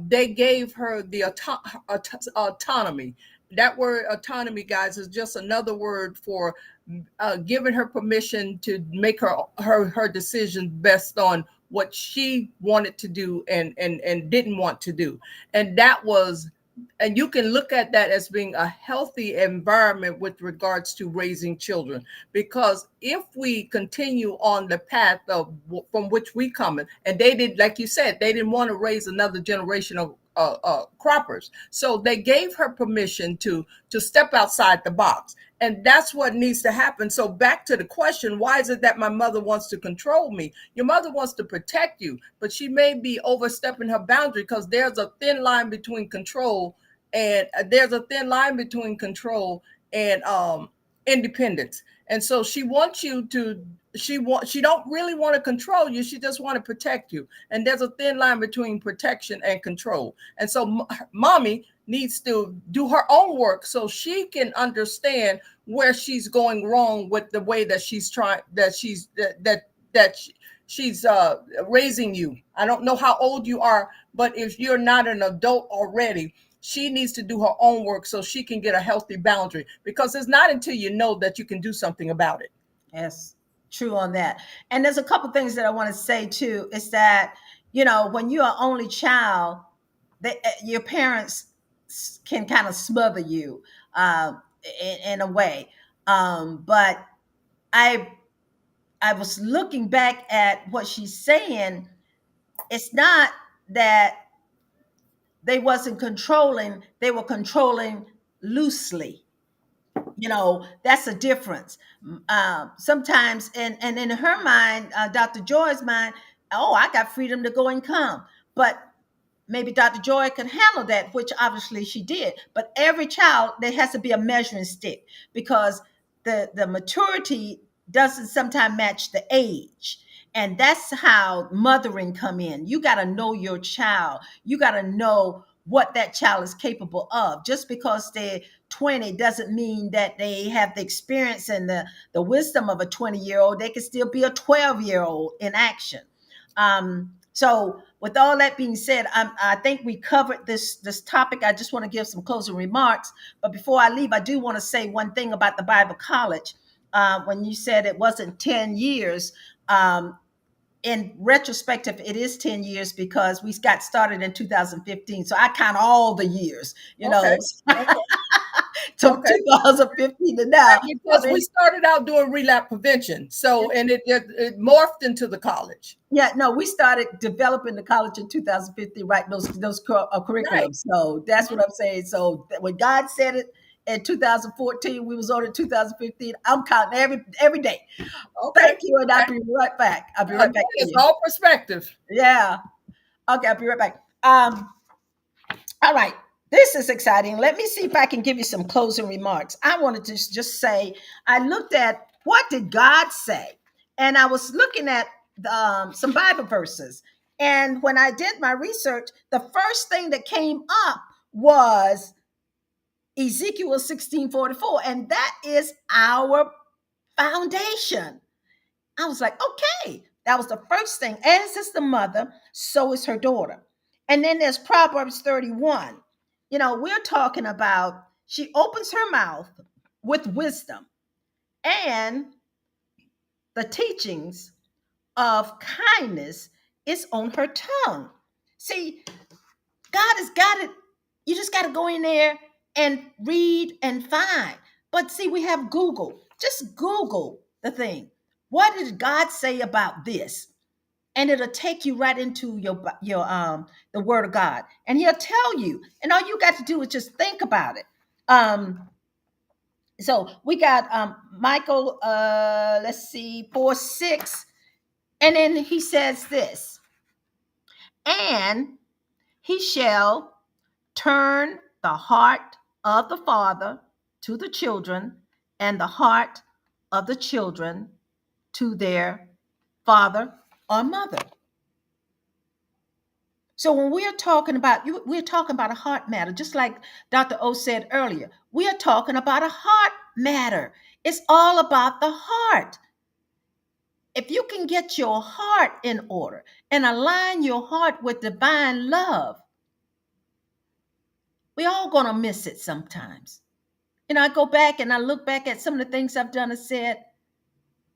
they gave her the autonomy. That word autonomy, guys, is just another word for giving her permission to make her decisions based on what she wanted to do and didn't want to do. And that was, and you can look at that as being a healthy environment with regards to raising children, because if we continue on the path of from which we come in, and they did, like you said, they didn't want to raise another generation of croppers, so they gave her permission to step outside the box. And that's what needs to happen. So back to the question, why is it that my mother wants to control me? Your mother wants to protect you, but she may be overstepping her boundary, because there's a thin line between control and independence. And so she wants you to, she don't really want to control you, she just want to protect you. And there's a thin line between protection and control. And so mommy needs to do her own work so she can understand where she's going wrong with the way that she's trying, that she's raising you. I don't know how old you are, but if you're not an adult already, she needs to do her own work so she can get a healthy boundary, because it's not until you know that you can do something about it. yes, true on that. And there's a couple things that I want to say too. Is that when you're an only child, your parents can kind of smother you in a way. But I I was looking back at what she's saying. It's not that they wasn't controlling; they were controlling loosely. That's a difference. Sometimes, and in her mind, Dr. Joy's mind, oh, I got freedom to go and come. But maybe Dr. Joy could handle that, which obviously she did. But every child, there has to be a measuring stick, because the maturity doesn't sometimes match the age. And that's how mothering come in. You got to know your child. You got to know what that child is capable of. Just because they're 20 doesn't mean that they have the experience and the wisdom of a 20-year-old. They can still be a 12-year-old in action. So, with all that being said, I think we covered this topic. I just want to give some closing remarks. But before I leave, I do want to say one thing about the Bible College. When you said it wasn't 10 years, in retrospective, it is 10 years because we got started in 2015. So I count all the years, Okay. Okay. to Okay. 2015 to now. Right, I because we mean, started out doing relapse prevention. So, and it morphed into the college. yeah, no, we started developing the college in 2015, right? Those Right. curriculums. So that's what I'm saying. So when God said it in 2014, we was on in 2015. I'm counting every day. Okay. Thank you, and I'll Okay. be right back. I'll be right back to It's you. all perspective. Yeah. Okay, I'll be right back. All right. This is exciting. Let me see if I can give you some closing remarks. I wanted to just say, I looked at what did God say, and I was looking at some Bible verses. And when I did my research, the first thing that came up was Ezekiel 16:44, and that is our foundation. I was like, okay, that was the first thing. As is the mother, so is her daughter. And then there's Proverbs 31. We're talking about she opens her mouth with wisdom, and the teachings of kindness is on her tongue. See, God has got it. You just got to go in there and read and find. But see, we have Google. Just Google the thing. What did God say about this? And it'll take you right into your the word of God, and he'll tell you, and all you got to do is just think about it. So we got Michael, let's see, 4:6, and then he says this, and he shall turn the heart of the father to the children, and the heart of the children to their father or mother. So when we're talking about a heart matter, just like Dr. O said earlier, we are talking about a heart matter. It's all about the heart. If you can get your heart in order and align your heart with divine love, we all gonna miss it sometimes. I go back and I look back at some of the things I've done and said,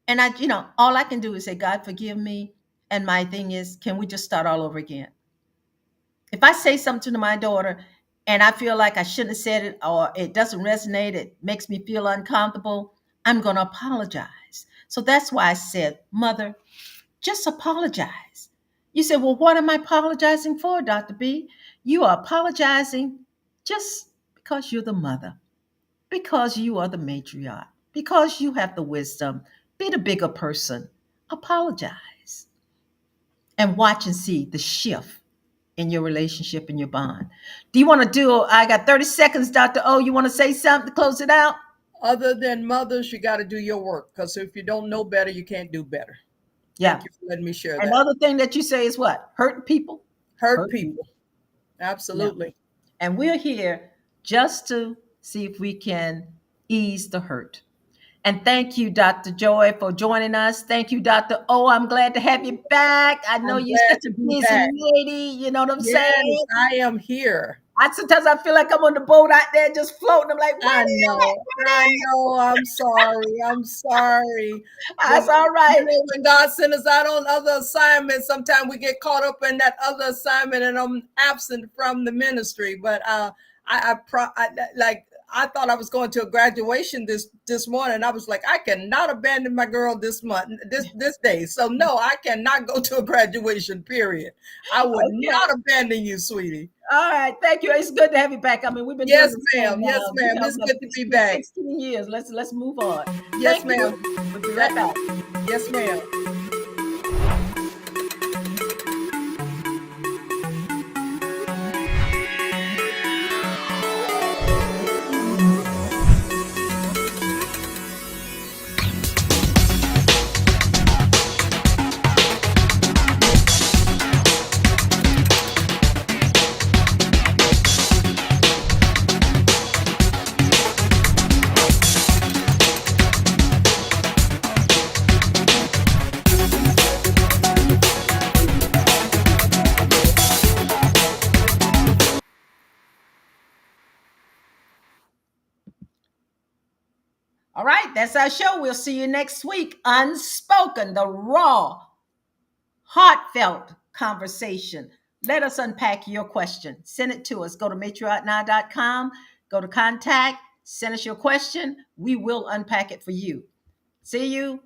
and all I can do is say, God, forgive me. And my thing is, can we just start all over again? If I say something to my daughter and I feel like I shouldn't have said it, or it doesn't resonate, it makes me feel uncomfortable, I'm going to apologize. So that's why I said, Mother, just apologize. You said, well, what am I apologizing for, Dr. B? You are apologizing just because you're the mother, because you are the matriarch, because you have the wisdom. Be the bigger person. Apologize and watch and see the shift in your relationship and your bond. Do you want to do? I got 30 seconds, Dr. O. You want to say something to close it out? Other than mothers, you got to do your work, because if you don't know better, you can't do better. Yeah. Thank you for letting me share that. Another thing that you say is what? Hurting people? Hurt Hurt people. people. Yeah. Absolutely. And we're here just to see if we can ease the hurt. And thank you, Dr. Joy, for joining us. Thank you, Dr. O. I'm glad to have you back. I know I'm you're glad such a to be busy back. lady. You know what I'm Yes, saying? I am here. Sometimes I feel like I'm on the boat out there just floating. I'm like, where I are you know. I know. I'm sorry. I'm sorry. at? When That's all right. when God sends us out on other assignments, sometimes we get caught up in that other assignment, and I'm absent from the ministry. But I like I thought I was going to a graduation this morning. I was like, I cannot abandon my girl this month, this day. So no, I cannot go to a graduation. Period. I would Okay. not abandon you, sweetie. All right. Thank you. It's good to have you back. I mean, we've been doing Yes, this ma'am. thing, Yes, ma'am. It's like good to be back. 16 years. Let's move on. Yes, Thank ma'am. you. We'll be That, right back. yes, ma'am. All right. That's our show. We'll see you next week. Unspoken, the raw, heartfelt conversation. Let us unpack your question. Send it to us. Go to matriarchnow.com, go to contact, send us your question. We will unpack it for you. See you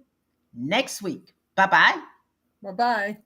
next week. Bye bye. Bye bye.